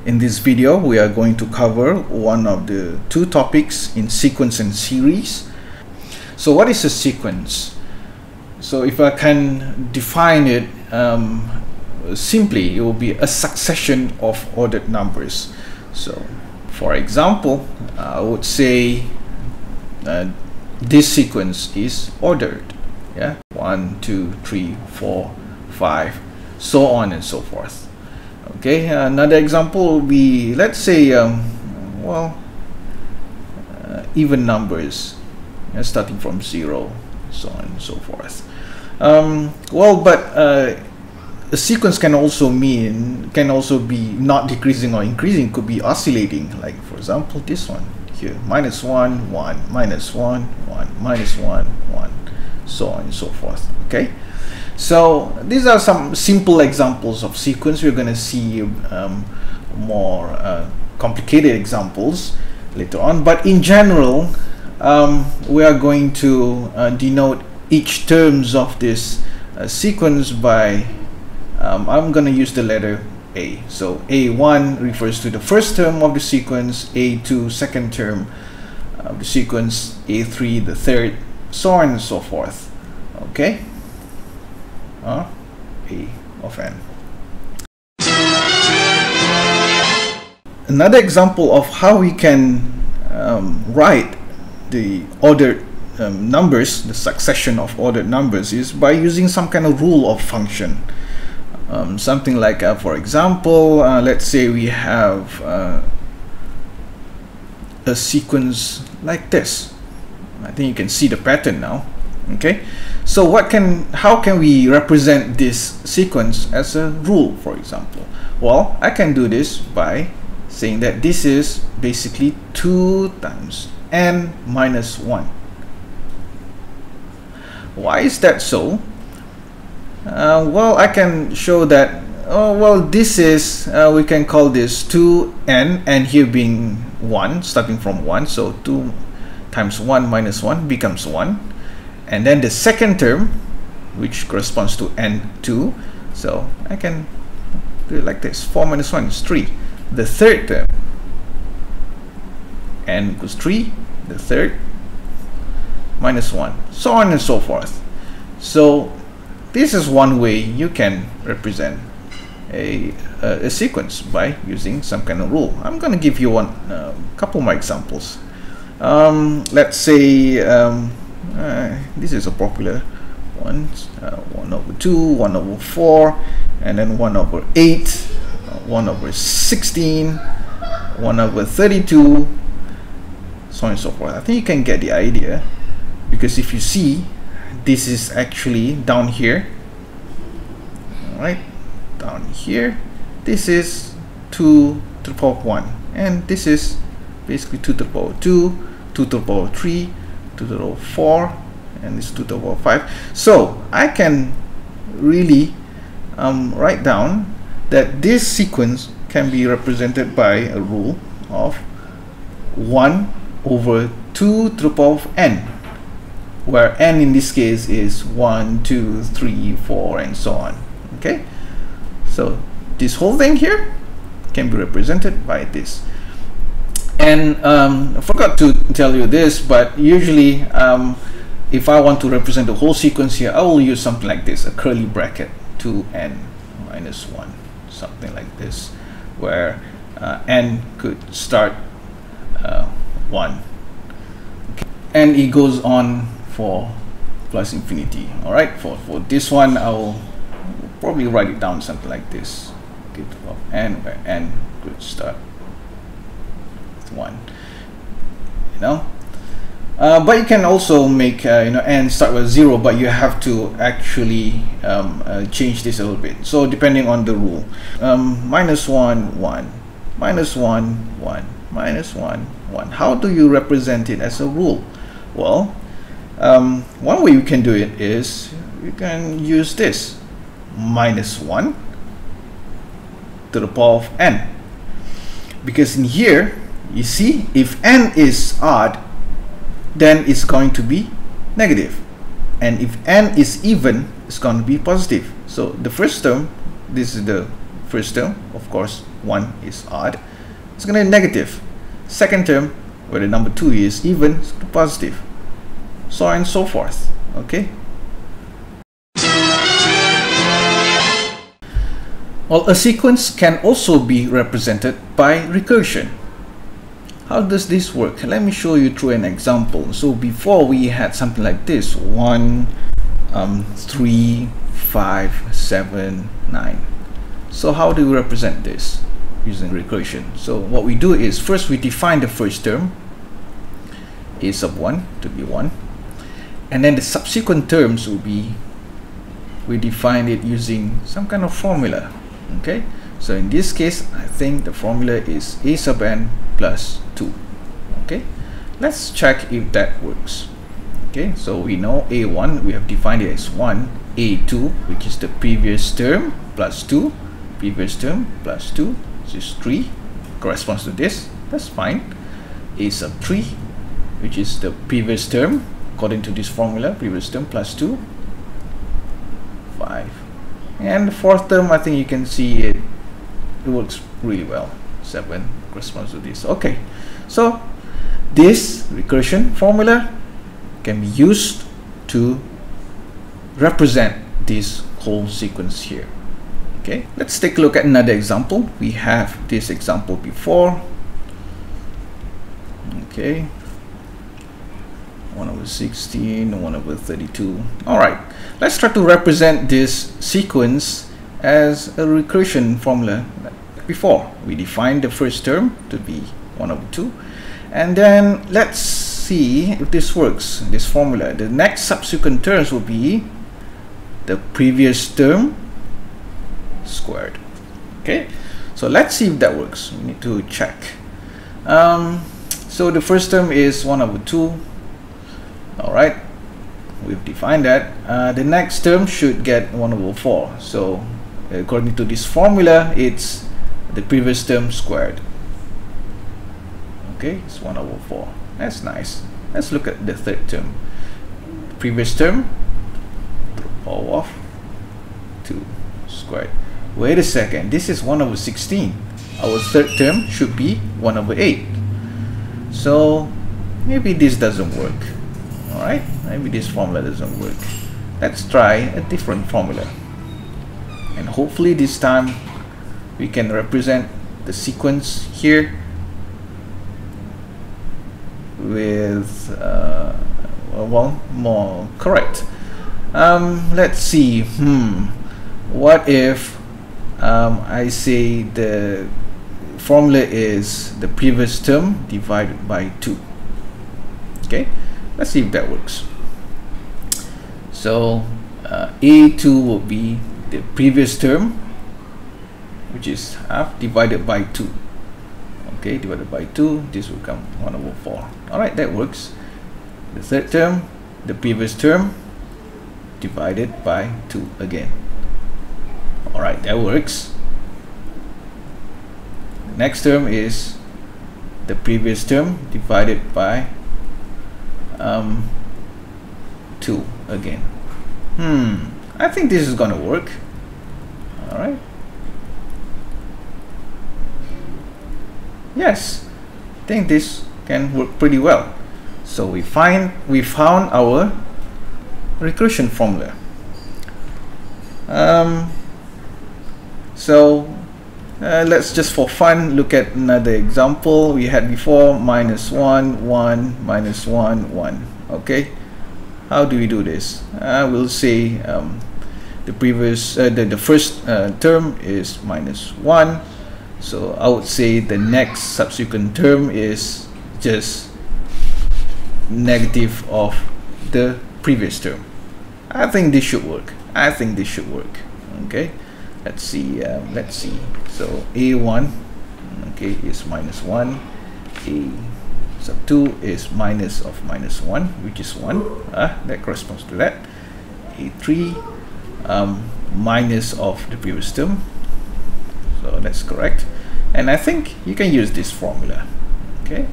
In this video, we are going to cover one of the two topics in sequence and series. So what is a sequence? So if I can define it simply, it will be a succession of ordered numbers. So for example, I would say this sequence is ordered. Yeah, 1, 2, 3, 4, 5, so on and so forth. Okay, another example will be, let's say, even numbers, starting from 0, so on and so forth. A sequence can also be not decreasing or increasing, could be oscillating, like for example this one here, -1, 1, -1, 1, -1, 1, so on and so forth. Okay, so these are some simple examples of sequence. We're going to see more complicated examples later on, but in general we are going to denote each terms of this sequence by I'm going to use the letter A. So A1 refers to the first term of the sequence, A2 second term of the sequence, A3 the third, so on and so forth. Okay, A of n. Another example of how we can write the ordered numbers, the succession of ordered numbers, is by using some kind of rule of function. Something like, for example, let's say we have a sequence like this. I think you can see the pattern now. Okay, so how can we represent this sequence as a rule, for example? Well, I can do this by saying that this is basically 2 times n minus 1. Why is that so? Well, I can show that, this is, we can call this 2n, and here being 1, starting from 1, so 2 times 1 minus 1 becomes 1. And then the second term, which corresponds to n2, so I can do it like this, 4 minus 1 is 3. The third term, n equals 3, the third, minus 1, so on and so forth. So this is one way you can represent a sequence by using some kind of rule. I'm going to give you a couple more examples. Let's say this is a popular one, 1/2, 1/4, and then 1/8, 1/16, 1/32, so on and so forth. I think you can get the idea, because if you see, this is actually down here, right down here, this is 2 to the power 1, and this is basically 2 to the power 2, 2 to the power 3, 2 to the power 4, and this 2 to the power 5. So I can really write down that this sequence can be represented by a rule of 1/2 to the power of n, where n in this case is 1, 2, 3, 4, and so on. Okay, so this whole thing here can be represented by this. And I forgot to tell you this, but usually if I want to represent the whole sequence here, I will use something like this, a curly bracket, 2n minus 1, something like this, where n could start 1, okay, and it goes on for plus infinity. All right, for this one, I will probably write it down something like this, okay, of n, where n could start with 1, you know. But you can also make n start with 0, but you have to actually change this a little bit. So depending on the rule, -1, 1, -1, 1, -1, 1. How do you represent it as a rule? Well, one way you can do it is you can use this, -1 to the power of n, because in here you see, if n is odd, then it's going to be negative, and if n is even, it's going to be positive. So the first term, this is the first term, of course 1 is odd, it's going to be negative. Second term, where the number 2 is even, it's positive. So on and so forth. Okay. Well, a sequence can also be represented by recursion. How does this work? Let me show you through an example. So before we had something like this: 1, 3, 5, 7, 9. So how do we represent this using recursion? So what we do is, first we define the first term, a sub 1 to be 1, and then the subsequent terms will be, we define it using some kind of formula. Okay, so in this case I think the formula is a sub n plus 2. Okay, let's check if that works. Okay, so we know a1, we have defined it as 1, a2, which is the previous term, plus 2, previous term plus 2, which is 3, corresponds to this. That's fine. A sub 3, which is the previous term according to this formula, previous term plus 2, 5. And the fourth term, I think you can see it works really well. 7 corresponds to this. Okay, so this recursion formula can be used to represent this whole sequence here. Okay, let's take a look at another example. We have this example before. Okay, 1/16, 1/32. All right, let's try to represent this sequence as a recursion formula. Before we defined the first term to be 1/2, and then let's see if this works. This formula, the next subsequent terms will be the previous term squared. Okay, so let's see if that works. We need to check. So the first term is 1/2. All right, we've defined that. The next term should get 1/4. So according to this formula, it's the previous term squared. Okay, it's 1/4. That's nice. Let's look at the third term. The previous term, power of 2 squared. Wait a second, this is 1/16. Our third term should be 1/8. So maybe this doesn't work. Alright, maybe this formula doesn't work. Let's try a different formula. And hopefully this time we can represent the sequence here with well, more correct. Let's see. What if I say the formula is the previous term divided by 2? Okay, let's see if that works. So a2 will be the previous term, which is half, divided by 2. Okay, divided by 2, this will come 1/4. Alright, that works. The third term, the previous term, divided by 2 again. Alright, that works. The next term is the previous term divided by 2 again. I think this is gonna work. Alright. Yes, I think this can work pretty well. So we found our recursion formula. Let's just for fun look at another example we had before. -1, 1, -1, 1. Okay, how do we do this? We'll say the previous the first term is -1, so I would say the next subsequent term is just negative of the previous term. I think this should work. Okay, let's see. So a1, okay, is -1. A sub 2 is minus of -1, which is 1. That corresponds to that. A3, minus of the previous term. So that's correct. And I think you can use this formula. Okay,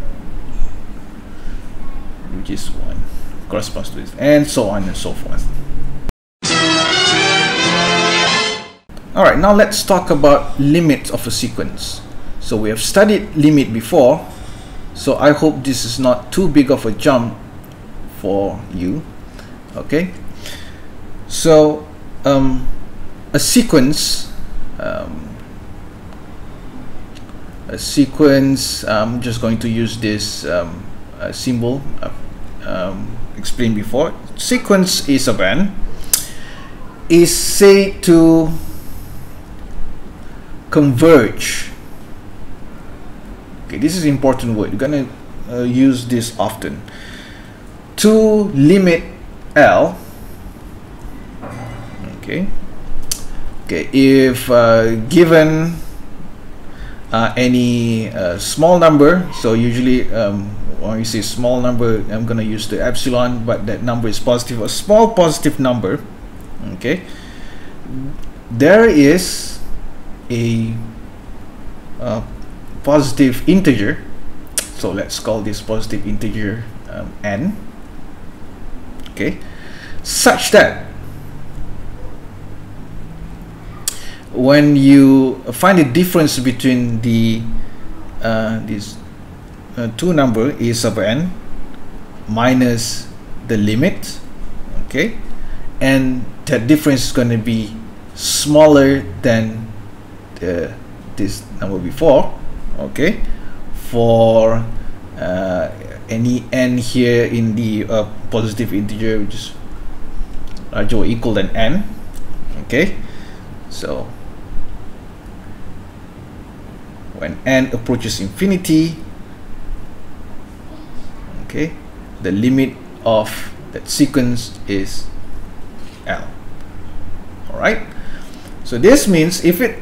which is 1, corresponds to this, and so on and so forth. Alright, now let's talk about limits of a sequence. So we have studied limit before, so I hope this is not too big of a jump for you. Okay, so a sequence, I'm just going to use this symbol explained before. Sequence is of n is said to converge. Okay, this is an important word. You're gonna use this often. To limit L. Okay. If given any small number, so usually when you say small number, I'm gonna use the epsilon, but that number is positive, a small positive number. Okay, there is a positive integer, so let's call this positive integer n. Okay, such that when you find the difference between the these two number a sub n minus the limit, okay, and that difference is going to be smaller than this number before, okay, for any n here in the positive integer which is larger or equal than n. Okay, so when n approaches infinity, okay, the limit of that sequence is L. Alright, so this means if it,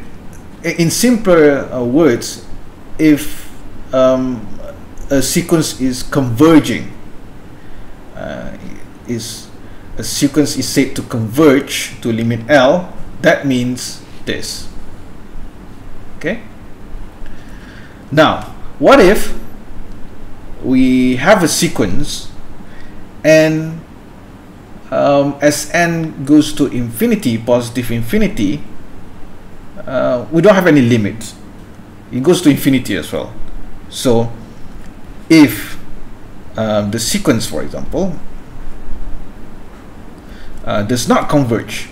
in simpler words, if a sequence is converging, a sequence is said to converge to limit L, that means this. Okay, now what if we have a sequence and as n goes to infinity, positive infinity, we don't have any limit, it goes to infinity as well. So if the sequence, for example, does not converge,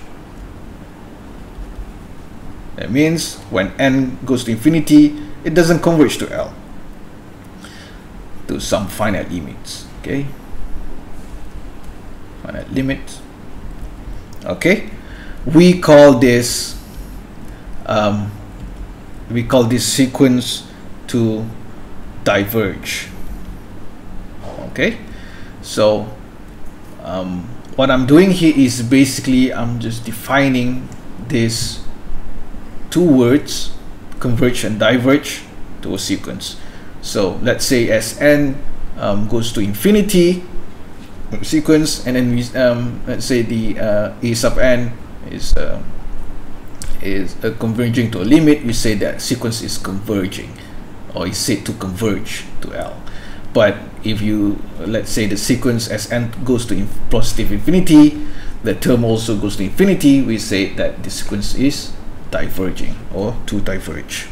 that means when n goes to infinity, it doesn't converge to L, to some finite limits. Okay, finite limit. Okay, we call this sequence to diverge. Okay, so what I'm doing here is basically I'm just defining these two words, converge and diverge, to a sequence. So let's say as n goes to infinity, sequence, and then we let's say the a sub n is converging to a limit, we say that sequence is converging, or is said to converge to L. But if you, let's say the sequence as n goes to positive infinity, the term also goes to infinity, we say that the sequence is diverging or to diverge.